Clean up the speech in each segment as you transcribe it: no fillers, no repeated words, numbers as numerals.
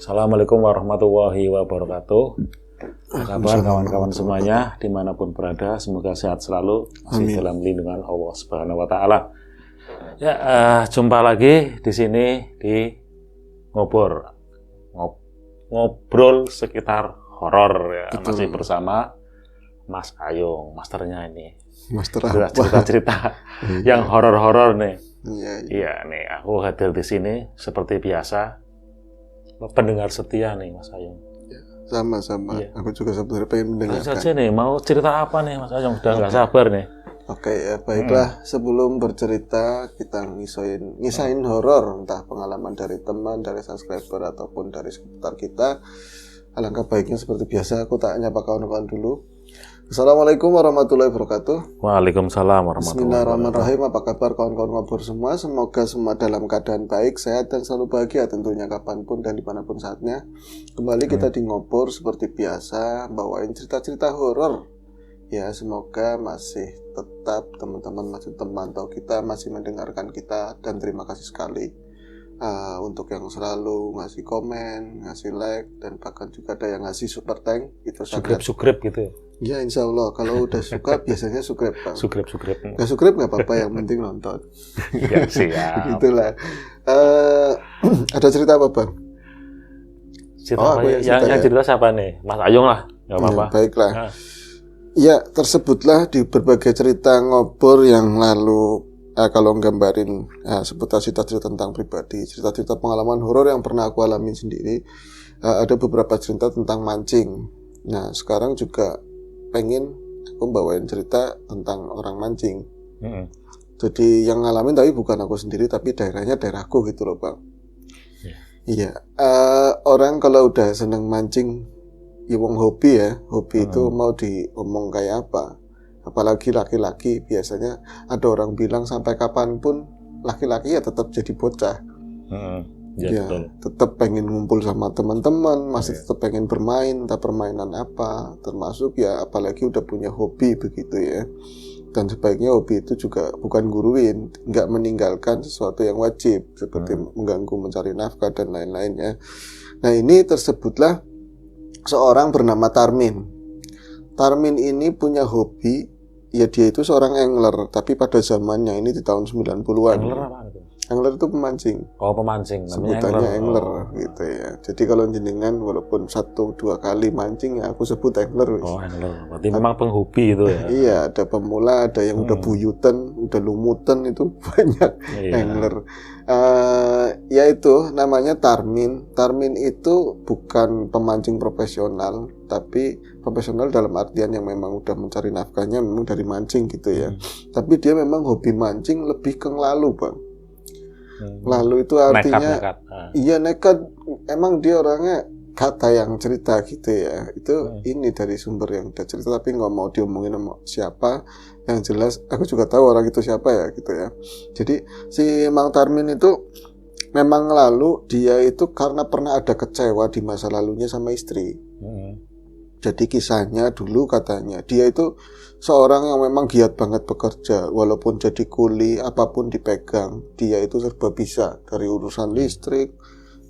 Assalamualaikum warahmatullahi wabarakatuh. Apa kabar kawan-kawan semuanya dimanapun berada, semoga sehat selalu, masih dalam lindungan Allah Subhanahu Wa Taala. Ya, jumpa lagi di sini di ngobrol sekitar horor ya. Betul. Masih bersama Mas Ayung, masternya ini. Master apa? Cerita-cerita yang horor-horor nih. Iya nih, aku hadir di sini seperti biasa. Pendengar setia nih Mas Ayung. Sama-sama. Ya. Aku juga sebenarnya pengen mendengarkan. Saja nih, mau cerita apa nih Mas Ayung? Sudah nggak sabar nih. Oke, ya baiklah. Sebelum bercerita, kita ngisain horor, entah pengalaman dari teman, dari subscriber ataupun dari sekitar kita. Alangkah baiknya seperti biasa, aku tanya apa kawan-kawan dulu. Assalamualaikum warahmatullahi wabarakatuh. Waalaikumsalam warahmatullahi wabarakatuh. Bismillahirrahmanirrahim. Apa kabar kawan-kawan ngobrol semua? Semoga semua dalam keadaan baik, sehat, dan selalu bahagia tentunya kapanpun dan dimanapun saatnya. Kembali kita di ngobrol seperti biasa, bawain cerita-cerita horor. Ya, semoga masih tetap teman-teman masih memantau kita, masih mendengarkan kita, dan terima kasih sekali untuk yang selalu ngasih komen, ngasih like, dan bahkan juga ada yang ngasih super thank. Itu sugrep gitu ya? Ya insya Allah, kalau udah suka biasanya sugrep Bang. Sugrep. Gak sugrep gak apa-apa, yang penting nonton. Ya siap. Begitulah. Ada cerita apa Bang? Cerita apa yang cerita siapa nih? Mas Ayung lah, gak apa-apa. Ya, baiklah. Ya, tersebutlah di berbagai cerita ngobrol yang lalu kalau nggambarin seputar cerita-cerita tentang pribadi, cerita-cerita pengalaman horor yang pernah aku alami sendiri. Ada beberapa cerita tentang mancing. Nah, sekarang juga pengen aku bawain cerita tentang orang mancing. Jadi yang ngalamin tapi bukan aku sendiri, tapi daerahnya daerahku gitu loh Bang. Iya. Orang kalau udah seneng mancing, ya wong hobi ya, hobi itu mau diomong kayak apa. Apalagi laki-laki, biasanya ada orang bilang sampai kapanpun laki-laki ya tetap jadi bocah. Ya, tetap pengen ngumpul sama teman-teman, masih tetap pengen bermain, entah permainan apa, termasuk ya apalagi udah punya hobi begitu ya. Dan sebaiknya hobi itu juga bukan guruin, nggak meninggalkan sesuatu yang wajib seperti mengganggu mencari nafkah dan lain-lainnya. Nah, ini tersebutlah seorang bernama Tarmin. Tarmin ini punya hobi, ya dia itu seorang angler, tapi pada zamannya ini di tahun 90-an. Angler apa itu? Angler itu pemancing. Oh, pemancing. Sebutannya angler gitu ya. Jadi kalau jenengan walaupun 1-2 kali mancing ya aku sebut angler. Oh, angler. Berarti memang penghobi itu ya. Iya, ada pemula, ada yang udah buyutan, udah lumutan, itu banyak angler. Ya itu namanya Tarmin. Tarmin itu bukan pemancing profesional, tapi profesional dalam artian yang memang udah mencari nafkahnya memang dari mancing gitu ya. Tapi dia memang hobi mancing lebih ke ngelalu Bang. Lalu itu artinya nekat. Iya nekat. Emang dia orangnya, kata yang cerita gitu ya. Itu ini dari sumber yang udah cerita, tapi nggak mau diomongin sama siapa. Yang jelas aku juga tahu orang itu siapa ya gitu ya. Jadi si Mang Tarmin itu memang lalu dia itu karena pernah ada kecewa di masa lalunya sama istri. Jadi kisahnya dulu katanya dia itu seorang yang memang giat banget bekerja, walaupun jadi kuli apapun dipegang, dia itu serba bisa, dari urusan listrik,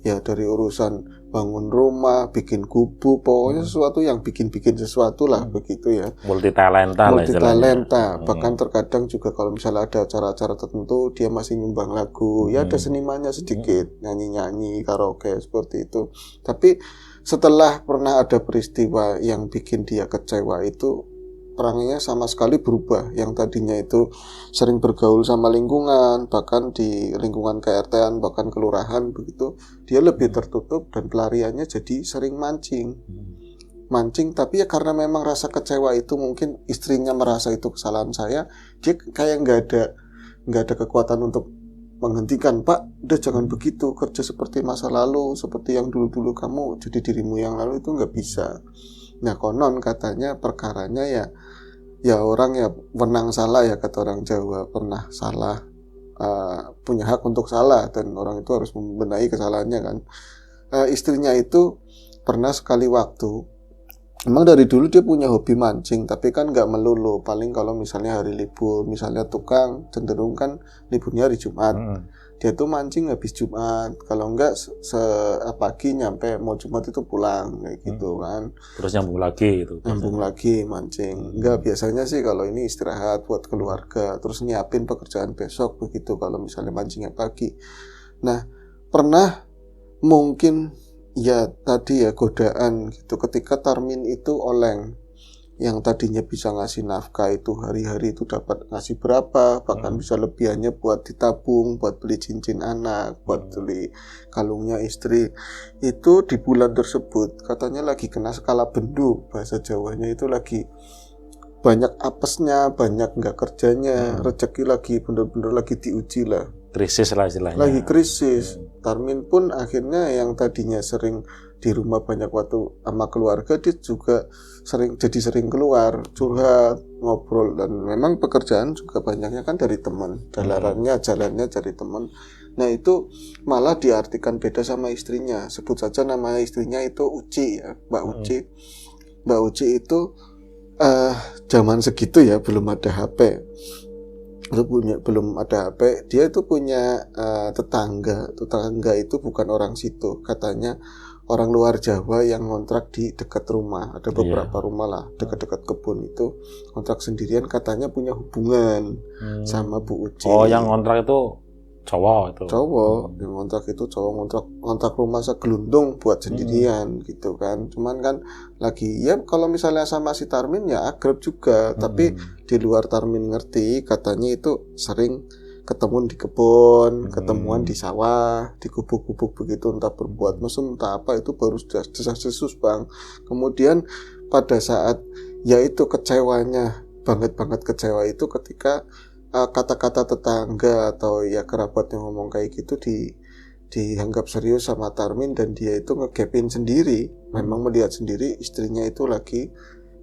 ya dari urusan bangun rumah, bikin gubuk, pokoknya sesuatu yang bikin sesuatu lah begitu ya. Multi talenta. Bahkan terkadang juga kalau misalnya ada acara-acara tertentu dia masih nyumbang lagu, ya ada senimannya sedikit, nyanyi-nyanyi, karaoke seperti itu. Tapi setelah pernah ada peristiwa yang bikin dia kecewa itu, orangnya sama sekali berubah. Yang tadinya itu sering bergaul sama lingkungan, bahkan di lingkungan KRT-an, bahkan kelurahan begitu, dia lebih tertutup dan pelariannya jadi sering mancing. Tapi ya karena memang rasa kecewa itu, mungkin istrinya merasa itu kesalahan saya, dia kayak nggak ada kekuatan untuk menghentikan. Pak, udah jangan begitu, kerja seperti masa lalu, seperti yang dulu-dulu kamu jadi dirimu yang lalu itu nggak bisa. Nah, konon katanya perkaranya ya orang ya menang salah ya, kata orang Jawa, pernah salah, punya hak untuk salah, dan orang itu harus membenahi kesalahannya kan. Istrinya itu pernah sekali waktu, emang dari dulu dia punya hobi mancing, tapi kan nggak melulu. Paling kalau misalnya hari libur, misalnya tukang cenderung kan liburnya hari Jumat. dia tuh mancing habis Jumat, kalau enggak pagi nyampe mau Jumat itu pulang kayak gitu kan. Terus nyambung lagi itu. Nyambung lagi mancing. Enggak, biasanya sih kalau ini istirahat buat keluarga, terus nyiapin pekerjaan besok begitu kalau misalnya mancingnya pagi. Nah, pernah mungkin ya tadi ya godaan gitu ketika Tarmin itu oleng, yang tadinya bisa ngasih nafkah itu hari-hari itu dapat ngasih berapa, bahkan bisa lebihannya buat ditabung, buat beli cincin anak, buat beli kalungnya istri. Itu di bulan tersebut katanya lagi kena skala bendu, bahasa Jawanya itu lagi banyak apesnya, banyak nggak kerjanya, rezeki lagi bener-bener lagi diuji lah. Krisis lah istilahnya. Lagi krisis. Tarmin pun akhirnya yang tadinya sering di rumah banyak waktu sama keluarga, dia juga sering keluar, curhat, ngobrol, dan memang pekerjaan juga banyaknya kan dari teman, jalannya dari teman. Nah itu malah diartikan beda sama istrinya. Sebut saja nama istrinya itu Uci ya, Mbak Uci. Mbak Uci itu zaman segitu ya belum ada HP. Belum ada HP, dia itu punya tetangga itu bukan orang situ, katanya orang luar Jawa yang ngontrak di dekat rumah, ada beberapa rumah lah dekat-dekat kebun itu, ngontrak sendirian, katanya punya hubungan sama Bu Uci. Oh, yang ngontrak itu cowok itu. Yang ngontrak itu cowok, ngontrak rumah segelundung buat sendirian gitu kan. Cuman kan lagi ya kalau misalnya sama si Tarmin ya akrab juga, tapi di luar Tarmin ngerti, katanya itu sering ketemu di kebun, ketemuan di sawah, di gubuk-gubuk begitu, entah berbuat mesum entah apa, itu baru desas-desus Bang. Kemudian pada saat yaitu kecewanya banget kecewa itu ketika kata-kata tetangga atau ya kerabat yang ngomong kayak gitu dianggap serius sama Tarmin, dan dia itu ngegapin sendiri, memang melihat sendiri istrinya itu lagi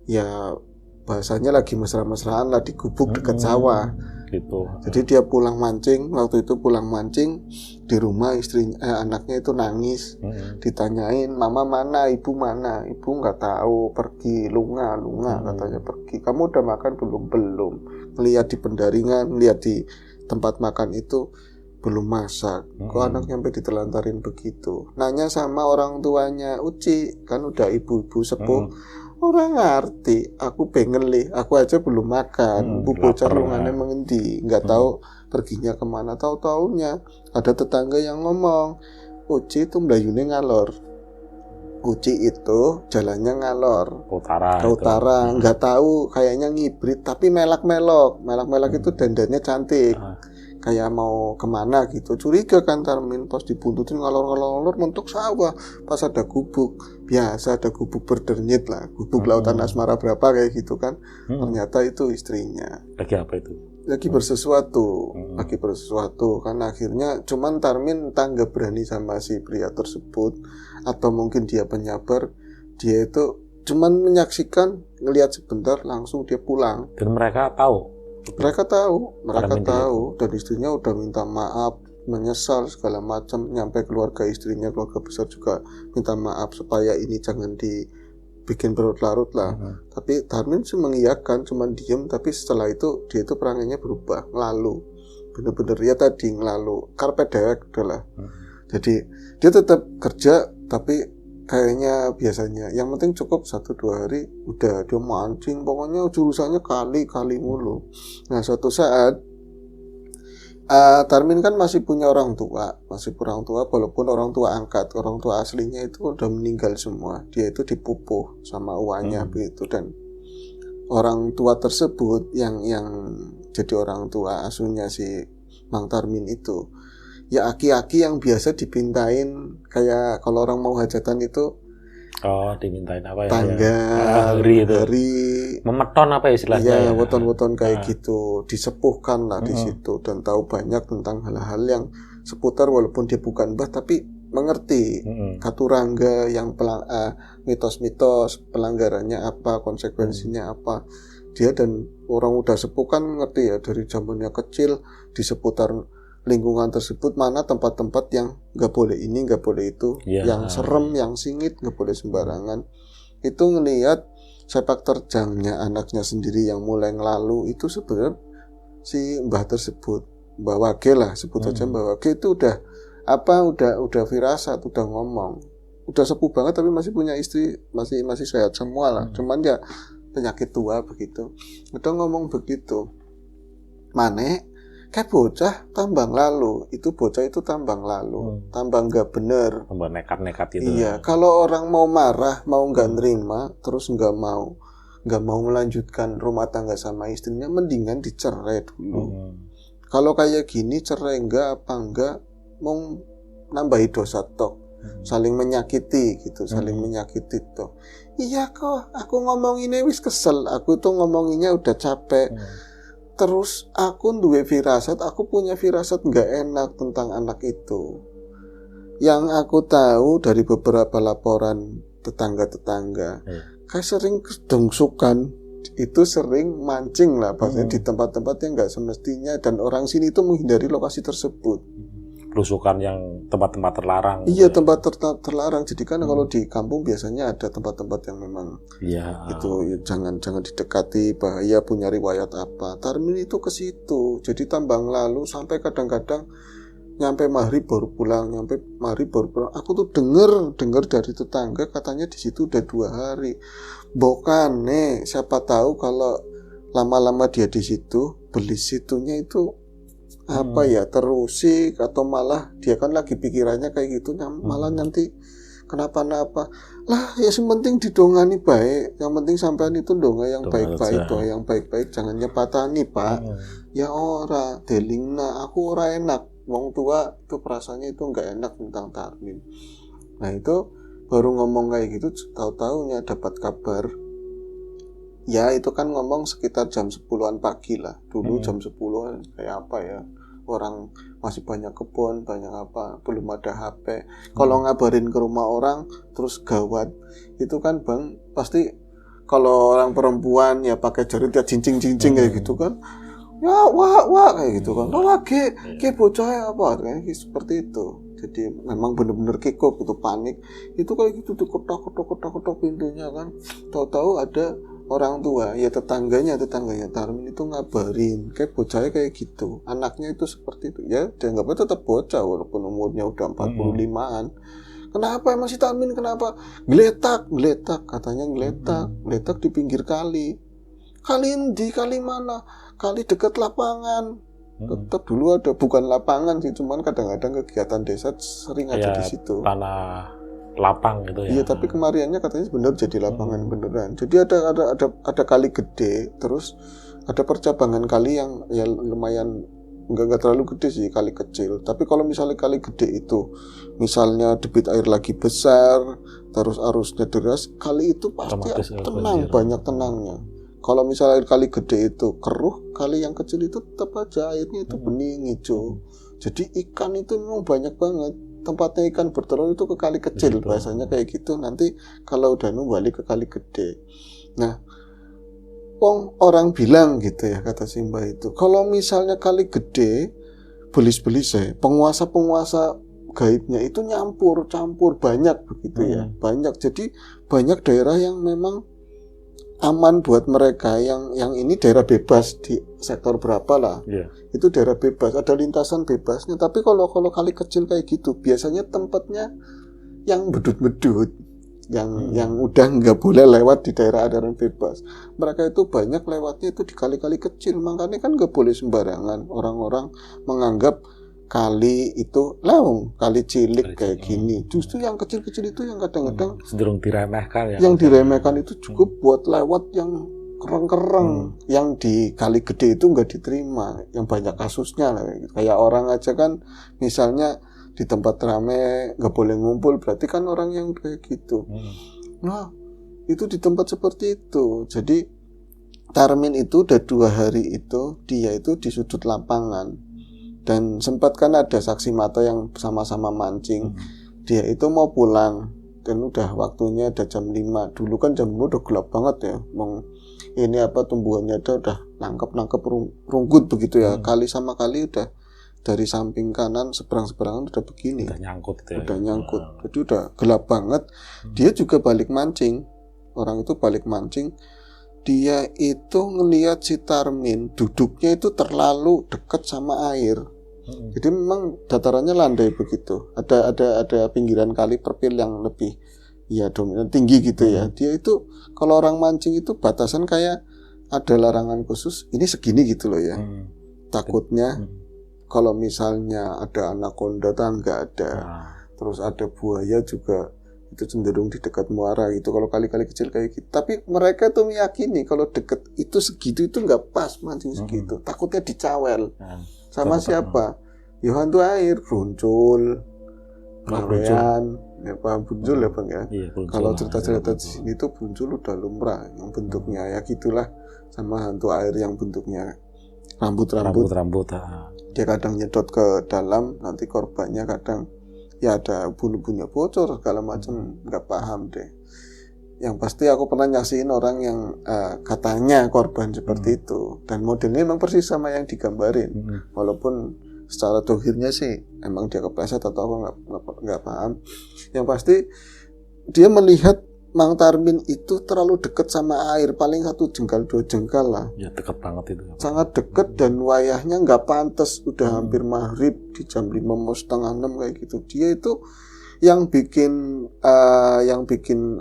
ya bahasanya lagi mesra-mesraan lah di gubuk dekat sawah gitu. Jadi dia pulang mancing, waktu itu pulang mancing di rumah anaknya itu nangis, ditanyain mama mana, ibu mana, ibu nggak tahu, pergi lunga katanya pergi. Kamu udah makan belum? Lihat di pendaringan, lihat di tempat makan itu belum masak. Kok anaknya sampai ditelantarin begitu? Nanya sama orang tuanya Uci, kan udah ibu-ibu sepuh. Orang ngerti, aku pengen aku aja belum makan. Bu bocah lungane mengendi, nggak tahu perginya kemana. Tahu-taunya ada tetangga yang ngomong, Uci itu mlayune ngalor. Uci itu jalannya ngalor ke utara, nggak tahu, kayaknya ngibrit tapi melak-melok itu dandannya cantik, kayak mau kemana gitu. Curiga kan Tarmin, pas dibuntutin ngalor mentok sawah, pas ada gubuk, biasa ada gubuk berdernyit lah, gubuk lautan asmara berapa kayak gitu kan. Ternyata itu istrinya lagi apa itu, lagi bersesuatu kan. Akhirnya cuman Tarmin entah nggak berani sama si pria tersebut, atau mungkin dia penyabar, dia itu cuman menyaksikan, ngelihat sebentar langsung dia pulang. Dan mereka tahu, dan istrinya udah minta maaf, menyesal segala macam, nyampe keluarga istrinya, keluarga besar juga minta maaf supaya ini jangan dibikin berlarut lah. Tapi Tarmin sih mengiyakan, cuman diem. Tapi setelah itu dia itu perangannya berubah, ngelalu, bener-bener ya tadi ngelalu, karpet dewek adalah. Jadi dia tetap kerja, tapi kayaknya biasanya yang penting cukup 1-2 hari udah dia mancing, pokoknya jurusannya kali mulu. Nah suatu saat Tarmin kan masih punya orang tua walaupun orang tua angkat, orang tua aslinya itu udah meninggal semua. Dia itu dipupuh sama uangnya begitu, dan orang tua tersebut yang jadi orang tua asuhnya si Mang Tarmin itu ya aki-aki yang biasa dipintain, kayak kalau orang mau hajatan itu dimintain apa ya? Tangga, hari, memeton apa istilahnya? Ya, weton-weton kayak gitu, disepuhkan lah di situ, dan tahu banyak tentang hal-hal yang seputar, walaupun dia bukan mbah tapi mengerti katurangga yang mitos-mitos pelanggarannya apa, konsekuensinya apa. Dia dan orang udah sepuh kan ngerti ya, dari zamannya kecil di seputar lingkungan tersebut mana tempat-tempat yang nggak boleh ini, nggak boleh itu, yang serem, yang singit, nggak boleh sembarangan. Itu ngelihat sepak terjangnya anaknya sendiri yang mulai ngelalu, itu sebenarnya si mbah tersebut Mbak Wage lah, sebut aja Mbak Wage itu udah firasat, udah ngomong, udah sepuh banget tapi masih punya istri, masih sehat semua lah. Cuman ya penyakit tua begitu. Udah ngomong begitu. Mane kayak bocah tambang lalu, itu bocah itu tambang lalu, tambang nggak bener. Tambah nekat-nekat itu. Iya, kalau orang mau marah, mau nggak nerima, terus nggak mau melanjutkan rumah tangga sama istrinya, mendingan dicerai dulu. Kalau kayak gini cerai enggak mau nambahi dosa tok, saling menyakiti gitu, saling menyakiti tok. Iya kok, aku ngomong ini wis kesel, aku tuh ngomonginnya udah capek. Terus aku punya firasat nggak enak tentang anak itu. Yang aku tahu dari beberapa laporan tetangga-tetangga, kayak sering kedongsukan, itu sering mancing lah, pastinya di tempat-tempat yang nggak semestinya, dan orang sini itu menghindari lokasi tersebut. Belusukan yang tempat-tempat terlarang. Iya, tempat terlarang. Jadi kan kalau di kampung biasanya ada tempat-tempat yang memang itu ya, jangan didekati, bahaya, punya riwayat apa. Tarmin itu ke situ. Jadi tambang lalu sampai kadang-kadang nyampe maghrib baru pulang. Aku tuh dengar dari tetangga katanya di situ udah 2 hari. Bokane, siapa tahu kalau lama-lama dia di situ, beli situnya itu terusik, atau malah dia kan lagi pikirannya kayak gitu, malah nanti kenapa-napa lah. Ya yang penting didongani baik, yang penting sampean itu donga yang baik-baik, doa yang baik-baik, jangan nyepatani Pak. Ya ora delingna, aku ora enak, wong tua itu perasaannya itu nggak enak tentang Tarmin. Nah itu baru ngomong kayak gitu, tahu-tahunya dapat kabar. Ya itu kan ngomong sekitar jam 10-an pagi lah. Dulu jam 10-an kayak apa ya, orang masih banyak kebun, banyak apa, belum ada HP. Kalau ngabarin ke rumah orang terus gawat, itu kan Bang pasti kalau orang perempuan ya pakai jari dia cincing-cincing kayak gitu kan. Ya wah kayak gitu kan. Wah ke bocah apa kayak seperti itu. Jadi memang benar-benar kikuk itu, panik. Itu kayak gitu diketok pintunya kan. Tahu-tahu ada orang tua, ya tetangganya Tarmin itu ngabarin, kayak bocahnya kayak gitu, anaknya itu seperti itu. Ya dianggapnya tetap bocah walaupun umurnya udah 45-an. Kenapa emang si Tarmin kenapa? Geletak katanya, geletak di pinggir kali. Kali mana? Kali dekat lapangan. Tetap dulu ada, bukan lapangan sih, cuman kadang-kadang kegiatan desa sering ada di situ. Tanah lapang gitu ya. Iya, tapi kemarinnya katanya benar jadi lapangan beneran. Jadi ada kali gede, terus ada percabangan kali yang ya lumayan enggak terlalu gede sih, kali kecil. Tapi kalau misalnya kali gede itu, misalnya debit air lagi besar, terus arusnya deras, kali itu pasti tenang, banyak tenangnya. Kalau misalnya kali gede itu keruh, kali yang kecil itu tetap aja airnya itu bening hijau. Jadi ikan itu memang banyak banget. Tempatnya ikan bertelur itu ke kali kecil, bahasanya kayak gitu. Nanti kalau udah balik ke kali gede. Nah, orang bilang gitu ya, kata si Mbak itu, kalau misalnya kali gede, belis-belis ya, penguasa gaibnya itu campur banyak begitu ya, banyak. Jadi banyak daerah yang memang aman buat mereka, yang ini daerah bebas di sektor berapa lah, itu daerah bebas, ada lintasan bebasnya. Tapi kalau kali kecil kayak gitu, biasanya tempatnya yang bedut-bedut, yang udah nggak boleh lewat di daerah aliran bebas. Mereka itu banyak lewatnya itu di kali-kali kecil, makanya kan nggak boleh sembarangan. Orang-orang menganggap kali itu lewung, kali cilik kayak gini. Justru yang kecil-kecil itu yang kadang-kadang cenderung diremehkan ya. Yang diremehkan itu cukup buat lewat yang kereng-kereng. Yang di kali gede itu nggak diterima, yang banyak kasusnya lah. Kayak orang aja kan, misalnya di tempat rame nggak boleh ngumpul, berarti kan orang yang kayak gitu. Nah, itu di tempat seperti itu. Jadi Tarmin itu udah 2 hari itu dia itu di sudut lapangan. Dan sempat kan ada saksi mata yang sama-sama mancing. Dia itu mau pulang dan udah waktunya ada jam 5. Dulu kan jam 5 udah gelap banget ya. Ini apa, tumbuhannya udah nangkep rungkut begitu ya. Kali sama kali udah dari samping kanan seberang-seberangan udah begini. Udah nyangkut gitu ya. Udah nyangkut. Jadi udah gelap banget. Dia juga balik mancing. Orang itu balik mancing. dia itu ngelihat si Tarmin duduknya itu terlalu dekat sama air. Jadi memang datarannya landai begitu. Ada pinggiran kali perpil yang lebih ya dominan tinggi gitu ya. Dia itu kalau orang mancing itu batasan kayak ada larangan khusus. Ini segini gitu loh ya. Takutnya kalau misalnya ada anaconda nggak ada. Terus ada buaya juga itu cenderung di dekat muara gitu. Kalau kali-kali kecil kayak gitu. Tapi mereka tuh meyakini kalau dekat itu segitu itu nggak pas mancing segitu. Takutnya dicawel. Sama siapa? Ya hantu air, bruncul, rawean, ya Pak Bruncul ya Bang ya. Iya, kalau cerita-cerita di sini tuh bruncul udah lumrah, yang bentuknya ya gitulah, sama hantu air yang bentuknya rambut. Dia kadang nyedot ke dalam, nanti korbannya kadang ya ada bulu-bulunya bocor segala macam, nggak paham deh. Yang pasti aku pernah nyaksiin orang yang katanya korban seperti itu, dan modelnya memang persis sama yang digambarin, walaupun secara dohirnya sih emang dia kepleset atau aku nggak paham. Yang pasti dia melihat Mang Tarmin itu terlalu dekat sama air, paling 1 jengkal 2 jengkal lah. Ya dekat banget itu. Sangat dekat dan wayahnya nggak pantas, udah hampir maghrib di jam 5 mau setengah 6 kayak gitu. Dia itu yang bikin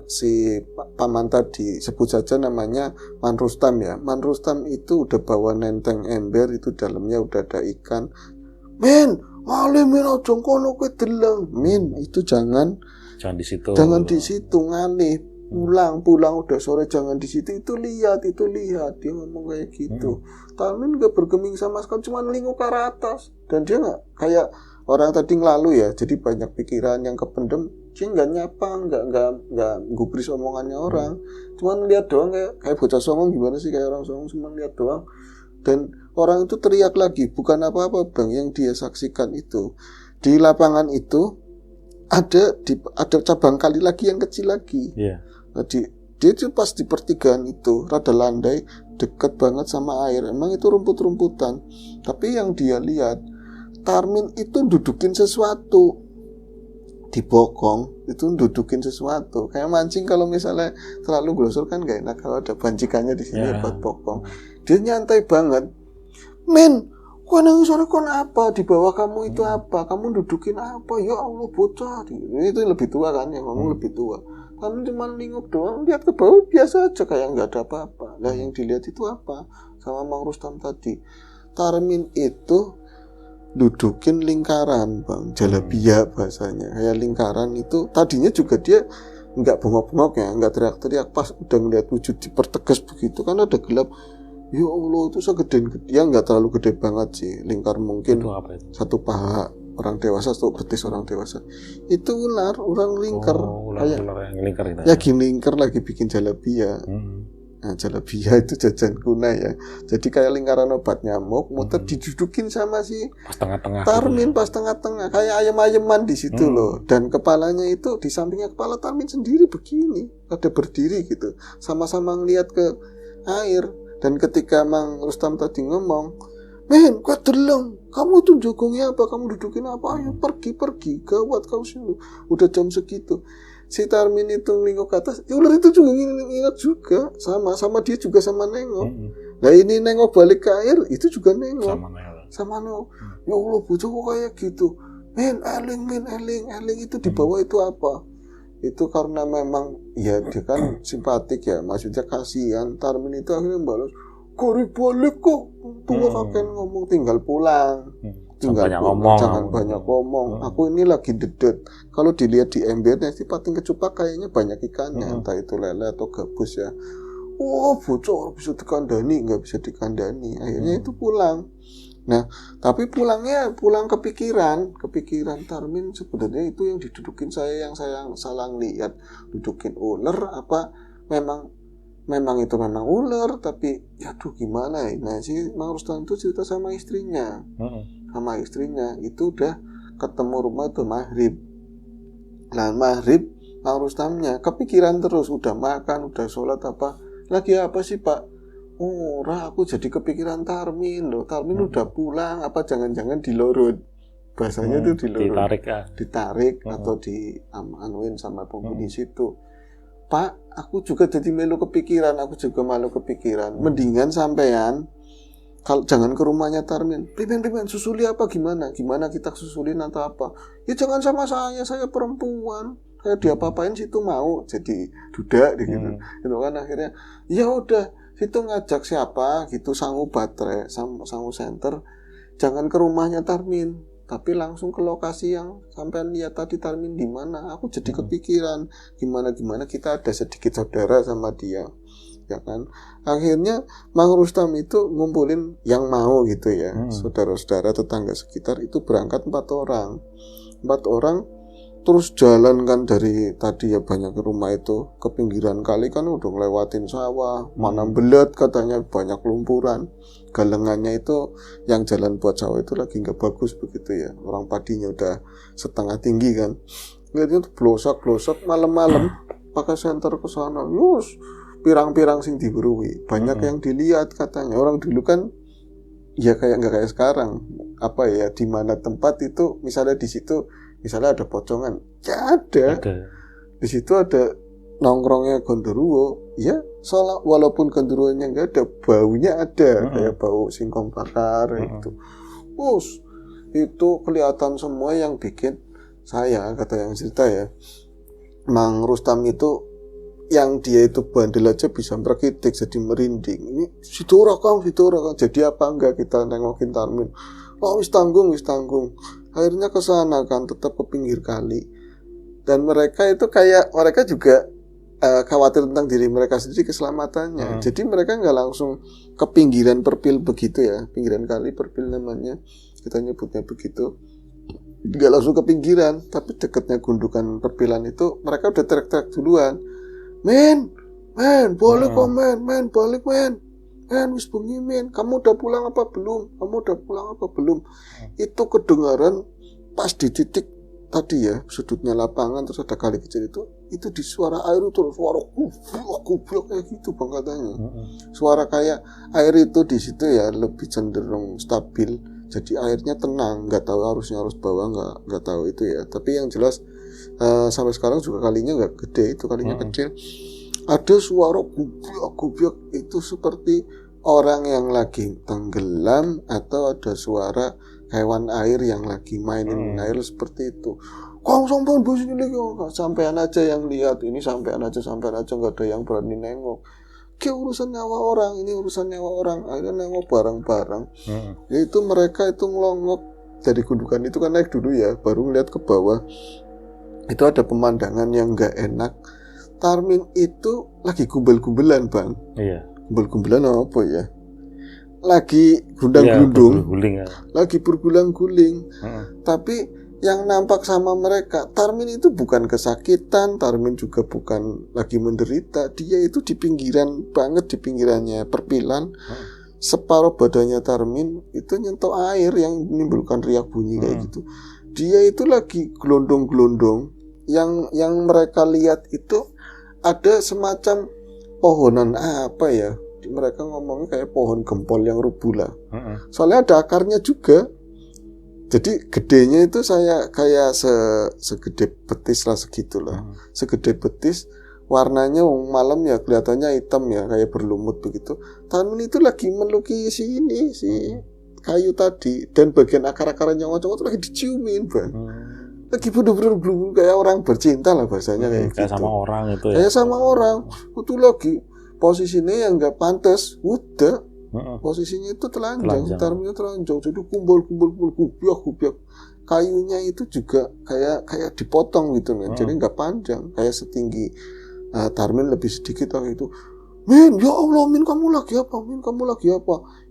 si paman tadi, sebut saja namanya Man Rustam ya. Man Rustam itu udah bawa nenteng ember, itu dalamnya udah ada ikan. Men, min aja kono kowe deleng. Min, itu jangan di situ. Jangan di situ, ngalih. Pulang udah sore, jangan di situ. Itu lihat. Dia ngomong kayak gitu. Tarmin gak bergeming sama sekali, cuma ngelinguk ke arah atas. Dan dia gak kayak orang tadi ngelalu ya, jadi banyak pikiran yang kependem. Dia nggak nyapa, nggak gubris omongannya orang. Cuma lihat doang kayak bocah songong gimana sih, kayak orang songong cuma lihat doang. Dan orang itu teriak lagi, bukan apa-apa Bang, yang dia saksikan itu di lapangan itu ada cabang kali lagi yang kecil lagi. Jadi dia itu pas di pertigaan itu rada landai, dekat banget sama air. Emang itu rumput-rumputan, tapi yang dia lihat Tarmin itu dudukin sesuatu di bokong, itu dudukin sesuatu kayak mancing. Kalau misalnya terlalu glosor kan gak enak, kalau ada banjikannya di sini buat bokong. Dia nyantai banget. Men, kau nangis sore kon apa? Di bawah kamu itu apa? Kamu dudukin apa? Ya Allah bocah. Itu lebih tua kan, yang ngomong lebih tua. Kamu cuma lingkup doang, lihat ke bawah biasa aja kayak nggak ada apa-apa. Lah yang dilihat itu apa? Sama Mang Rustam tadi. Tarmin itu dudukin lingkaran Bang, jalabia bahasanya, kayak lingkaran itu. Tadinya juga dia nggak bengok-bengok ya, nggak teriak-teriak, pas udah ngeliat wujud dipertegas begitu kan ada gelap. Ya Allah, itu segede ya, nggak terlalu gede banget sih, lingkar mungkin itu satu paha orang dewasa, satu betis orang dewasa. Itu ular lingkar, kayak yang lingkar itu. Ya gini lingkar lagi bikin jalabia. Nah, jalabia itu jajan kuna ya. Jadi kayak lingkaran obat nyamuk, muter didudukin sama si pas tengah-tengah Tarmin, pas tengah-tengah kayak ayam-ayaman di situ loh. Dan kepalanya itu di sampingnya kepala Tarmin sendiri begini, ada berdiri gitu, sama-sama ngeliat ke air. Dan ketika Mang Rustam tadi ngomong, men, kau deleng, kamu tuh jogongnya apa, kamu dudukin apa, ayo pergi, gawat kau sih lu, udah jam segitu. Si Tarmin itu nengok ke atas, ular itu juga ingat juga, sama dia juga sama nengok. Nah ini nengok balik ke air, itu juga nengok, sama nengok. Ya Allah, bocah kok kayak gitu. Men, eling itu di bawah itu apa? Itu karena memang ya dia kan simpatik ya, maksudnya kasihan. Tarmin itu akhirnya balas, kori balik kok, tua kakek ngomong, tinggal pulang. Jangan banyak ngomong. Aku ini lagi dedet. Kalau dilihat di embernya sih pating kecupak kayaknya banyak ikannya, entah itu lele atau gabus ya. Bocor bisa dikandani, nggak bisa dikandani. Akhirnya itu pulang. Nah, tapi pulang kepikiran Tarmin sebenarnya itu yang didudukin yang saya salah lihat, dudukin ular apa memang itu memang ular, tapi ya tuh gimana ya. Nah, si Mang Rustam itu cerita sama istrinya. Sama istrinya itu udah ketemu rumah itu maghrib. Nah, maghrib Mang Rustamnya kepikiran terus, udah makan, udah sholat apa. Lagi apa sih, Pak? Aku jadi kepikiran Tarmin loh. Tarmin udah pulang, apa jangan-jangan dilorot. Bahasanya itu dilorot. Ditarik atau dianuin sama penghuni situ. Pak, aku juga jadi malu kepikiran. Mendingan sampean kalau jangan ke rumahnya Tarmin. Primen susuli apa gimana kita susulin atau apa? Ya jangan sama saya perempuan. Saya diapa-apain situ mau jadi duda gitu. Itu kan akhirnya ya udah situ ngajak siapa gitu sangu baterai, sangu center. Jangan ke rumahnya Tarmin, tapi langsung ke lokasi yang sampean lihat tadi Tarmin di mana. Aku jadi kepikiran gimana kita ada sedikit saudara sama dia. Ya kan, akhirnya Mang Rustam itu ngumpulin yang mau gitu ya, saudara-saudara tetangga sekitar itu berangkat 4 orang, terus jalan kan dari tadi ya banyak rumah itu ke pinggiran kali kan udah ngelewatin sawah, mana belet katanya banyak lumpuran, galengannya itu yang jalan buat sawah itu lagi nggak bagus begitu ya, orang padinya udah setengah tinggi kan, lihatnya tuh blosak malam-malam pakai senter ke sana, yus pirang-pirang sing diberui, banyak yang dilihat katanya. Orang dulu kan ya nggak kayak sekarang, apa ya, di mana tempat itu misalnya di situ misalnya ada pocongan, ya ada. Di situ ada nongkrongnya gondoruo, ya soalnya walaupun gondoruonya nggak ada, baunya ada, kayak bau singkong bakar itu. Itu kelihatan semua. Yang bikin saya, kata yang cerita ya, Mang Rustam itu yang dia itu bandel aja bisa berkitik jadi merinding. Ini sidora kang, jadi apa enggak kita nengokin Tarmin? Oh wis tanggung. Akhirnya ke sana kan, tetap ke pinggir kali. Dan mereka itu kayak mereka juga khawatir tentang diri mereka sendiri, keselamatannya. Jadi mereka nggak langsung ke pinggiran perpil begitu ya, pinggiran kali perpil namanya, kita nyebutnya begitu. Nggak langsung ke pinggiran, tapi dekatnya gundukan perpilan itu mereka udah teriak-teriak duluan. Men, balik kok balik men, wis bengi men, kamu udah pulang apa belum? Itu kedengaran pas di titik tadi ya, sudutnya lapangan terus ada kali kecil itu di suara air itu, suara gublok kayak gitu bang katanya. Suara kayak air itu di situ ya lebih cenderung stabil, jadi airnya tenang, nggak tahu harus bawah nggak tahu itu ya, tapi yang jelas sampai sekarang juga kalinya nggak gede, itu kalinya kecil. Ada suara gubyok itu seperti orang yang lagi tenggelam, atau ada suara hewan air yang lagi mainin air seperti itu. Kong sampean bos ini lagi, sampean aja yang lihat ini, sampean aja nggak ada yang berani nengok. Kayak urusan nyawa orang, akhirnya nengok bareng-bareng. Yaitu mereka itu ngelongok dari gundukan itu kan, naik dulu ya, baru ngeliat ke bawah. Itu ada pemandangan yang nggak enak. Tarmin itu lagi gumbel-gumbelan bang. Iya. Gumbel-gumbelan apa ya? Lagi gundang-gundung. Lagi bergulang-guling. Tapi yang nampak sama mereka, Tarmin itu bukan kesakitan, Tarmin juga bukan lagi menderita. Dia itu di pinggiran banget, di pinggirannya perpilan. Separuh badannya Tarmin itu nyentuh air yang menimbulkan riak bunyi kayak gitu. Dia itu lagi gelondong-gelondong. Yang mereka lihat itu ada semacam pohonan apa ya, mereka ngomongnya kayak pohon gempol yang rubula. Soalnya ada akarnya juga. Jadi gedenya itu saya kayak segede betis lah, segitulah. Segede betis, warnanya malam ya kelihatannya hitam ya, kayak berlumut begitu. Tarmin itu lagi melukis si kayu tadi, dan bagian akar-akarnya ngocok-ngocok lagi diciumin bang. Lagi bener-bener kayak orang bercinta lah bahasanya, kayak gitu. Sama orang itu ya. Kayak sama orang. Itu lagi posisinya yang nggak pantas, udah posisinya itu telanjang. Tarminnya telanjang, jadi kumpul gubyok. Kayunya itu juga kayak dipotong gitu men. Jadi nggak panjang, kayak setinggi Tarmin, lebih sedikit lah itu. Men, ya Allah, Min kamu lagi apa?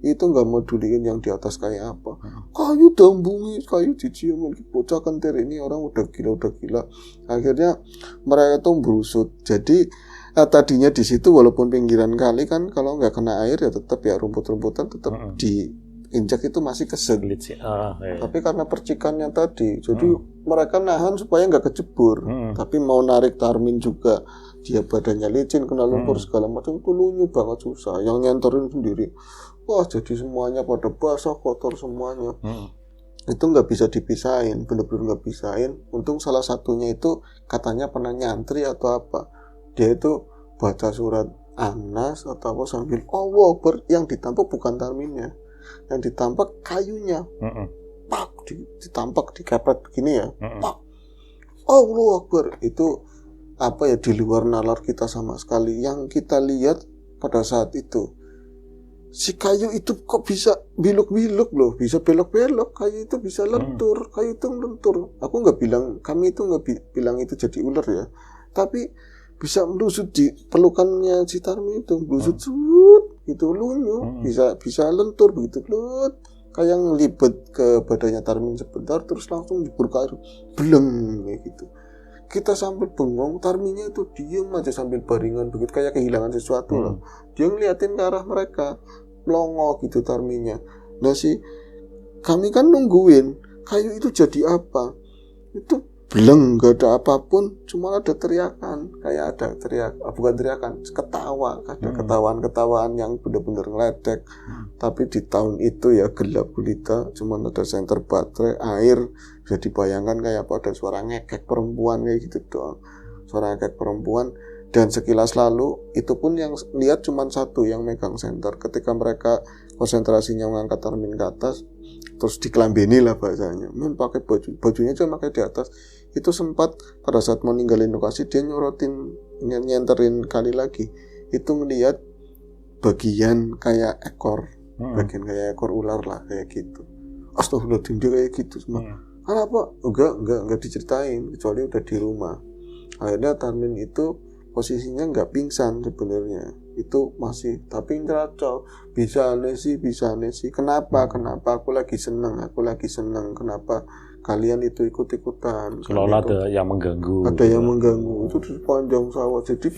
Itu nggak moduliin yang di atas kayak apa. Kayu dambungi, kayu dicium, bocah kentir ini orang udah gila. Akhirnya mereka tuh berusut. Jadi tadinya di situ walaupun pinggiran kali kan, kalau nggak kena air ya tetap ya rumput-rumputan tetap diinjak itu masih keselit. Tapi karena percikannya tadi, jadi mereka nahan supaya nggak kecebur. Tapi mau narik Tarmin juga, dia badannya licin, kena lumpur segala macam, itu lunyu banget, susah. Yang nyentorin sendiri, wah jadi semuanya pada basah, kotor semuanya. Itu nggak bisa dipisahin, bener-bener nggak pisahin. Untung salah satunya itu katanya pernah nyantri atau apa, dia itu baca surat An-Nas atau apa sambil Allahu Akbar, yang ditampak bukan tarminnya, yang ditampak kayunya. Pak, ditampak, dikepret begini ya. Pak, Allahu Akbar. Itu apa ya, di luar nalar kita sama sekali. Yang kita lihat pada saat itu, si kayu itu kok bisa biluk-biluk loh, bisa belok-belok, kayu itu bisa lentur, kayu itu lentur. Aku nggak bilang, kami itu nggak bilang itu jadi ular ya, tapi bisa melusut di pelukannya si Tarmin itu, melusut itu lunyu, bisa lentur begitu, kayak ngelibet ke badannya Tarmin sebentar, terus langsung jebur ke air, bleng kayak gitu. Kita sambil bengong, Tarminnya itu diem aja sambil baringan begitu, kayak kehilangan sesuatu loh. Dia ngeliatin ke arah mereka, melongo gitu Tarminnya. Nah kami kan nungguin kayu itu jadi apa, itu beleng, gak ada apapun, cuma ada teriakan, kayak ada bukan teriakan, ketawa, ada ketawaan yang benar-benar ngeledek. Tapi di tahun itu ya gelap gulita, cuma ada senter baterai, air, bisa dibayangkan kayak apa, ada suara ngekek perempuan kayak gitu doang, suara ngekek perempuan. Dan sekilas lalu itu pun yang lihat cuma satu yang megang senter. Ketika mereka konsentrasinya mengangkat Tarmin ke atas, terus dikelambeni lah bahasanya, pakai bajunya cuma pakai di atas. Itu sempat pada saat mau ninggalin lokasi, dia nyenterin kali lagi, itu ngelihat bagian kayak ekor, bagian kayak ekor ular lah kayak gitu. Astagfirullahaladzim, dia kayak gitu semua. Kenapa? Enggak diceritain, kecuali udah di rumah. Akhirnya Tarmin itu posisinya nggak pingsan sebenarnya, itu masih tapi ngeracau, bisa nesi. Kenapa aku lagi seneng, kenapa kalian itu ikut-ikutan? Kalau ada yang mengganggu, itu di sepanjang sawah. Jadi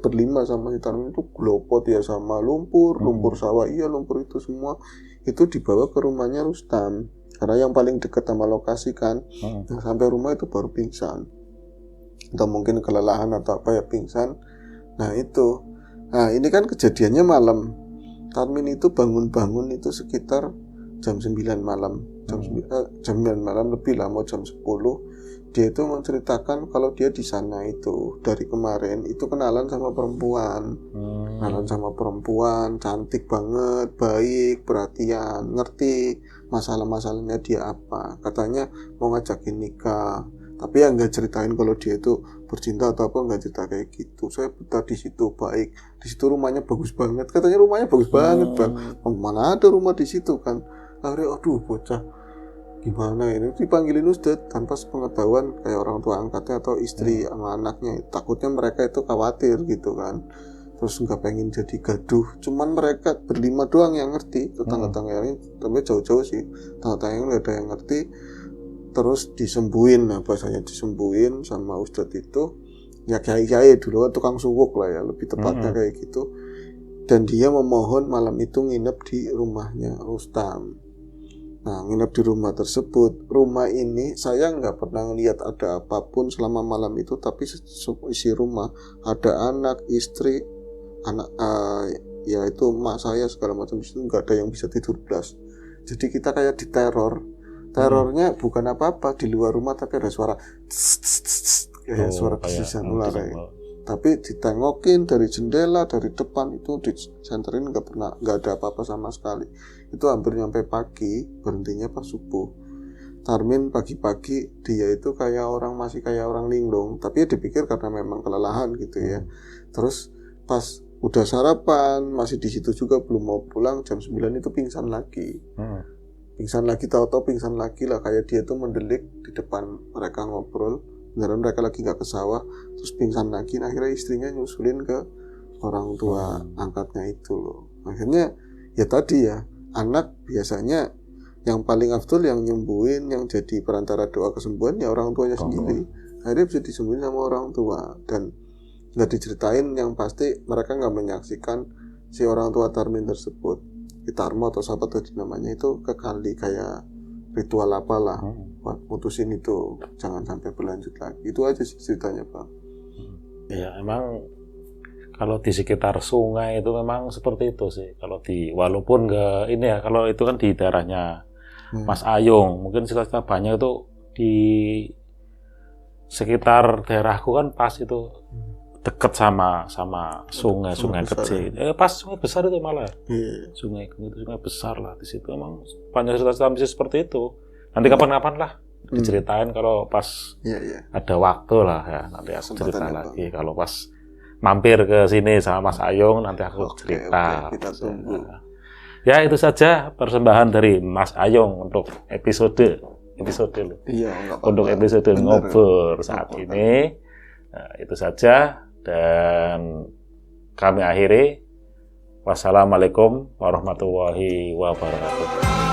berlima sama si Tarmin itu glopot ya, sama lumpur sawah, iya lumpur itu semua itu dibawa ke rumahnya Rustam, karena yang paling dekat sama lokasi kan. Nah, sampai rumah itu baru pingsan, atau mungkin kelelahan atau apa ya, pingsan. Nah ini kan kejadiannya malam. Tarmin itu bangun itu sekitar jam 9 malam, jam 9 malam lebih lah, mau jam 10. Dia itu menceritakan kalau dia di sana itu dari kemarin itu kenalan sama perempuan, cantik banget, baik, perhatian, ngerti masalah-masalahnya dia apa. Katanya mau ngajakin nikah, tapi ya nggak ceritain kalau dia itu bercinta atau apa, nggak cerita kayak gitu. Saya betah di situ, baik, di situ rumahnya bagus banget, katanya rumahnya bagus banget bang. Mana ada rumah di situ kan. Akhirnya aduh bocah gimana ini, dipanggilin Ustadz tanpa sepengetahuan kayak orang tua angkatnya atau istri sama anaknya. Takutnya mereka itu khawatir gitu kan, terus nggak pengen jadi gaduh. Cuman mereka berlima doang yang ngerti, tetangga-tetangga ini, tapi jauh-jauh sih tetangga-tetangga nggak ada yang ngerti. Terus disembuhin, bahasanya disembuhin sama Ustadz itu ya, kiai dulu kan, tukang suwuk lah ya lebih tepatnya kayak gitu. Dan dia memohon malam itu nginep di rumahnya Rustam. Nah, nginep di rumah tersebut. Rumah ini saya nggak pernah lihat ada apapun selama malam itu, tapi isi rumah ada anak, istri, ya itu emak saya segala macam, itu nggak ada yang bisa tidur belas. Jadi kita kayak diteror. Terornya bukan apa-apa di luar rumah, tapi ada suara kayak suara desisan ular ya. Tapi ditengokin dari jendela, dari depan itu disenterin, nggak ada apa-apa sama sekali. Itu hampir nyampe pagi, berhentinya pas subuh. Tarmin pagi-pagi dia itu masih kayak orang linglung, tapi ya dipikir karena memang kelelahan gitu ya. Terus pas udah sarapan, masih di situ juga, belum mau pulang, jam 9 itu pingsan lagi. Tahu-tahu pingsan lagi lah, kayak dia tuh mendelik di depan mereka ngobrol. Beneran mereka lagi gak ke sawah, terus pingsan lagi. Nah, akhirnya istrinya nyusulin ke orang tua angkatnya itu loh. Akhirnya ya tadi ya, anak biasanya yang paling afdol, yang nyembuhin, yang jadi perantara doa kesembuhan ya orang tuanya sendiri. Akhirnya bisa disembuhin sama orang tua, dan gak diceritain, yang pasti mereka gak menyaksikan si orang tua Tarmin tersebut, Tarmo atau siapa tadi namanya itu, ke kali kayak ritual apalah buat putusin itu jangan sampai berlanjut lagi. Itu aja sih ceritanya Pak. Ya emang kalau di sekitar sungai itu memang seperti itu sih. Kalau walaupun nggak ini ya, kalau itu kan di daerahnya Mas Ayung, mungkin sekitar banyak itu di sekitar daerahku kan pas itu deket sama sungai besar. kecil. Pas sungai besar itu malah. Iya. Sungai besar lah di situ. Emang panjang cerita misi seperti itu. Nanti kapan-kapan lah diceritain kalau pas Iya. ada waktu lah ya. Nanti aku Kesempatan cerita ya, lagi. Kalau pas mampir ke sini sama Mas Ayung, nanti aku cerita. Oke, kita tunggu. Ya itu saja persembahan dari Mas Ayung untuk episode loh. Iya, nggak apa-apa. Untuk episode Bener. ngobrol saat ini. Nah, itu saja dan kami akhiri. Wassalamualaikum warahmatullahi wabarakatuh.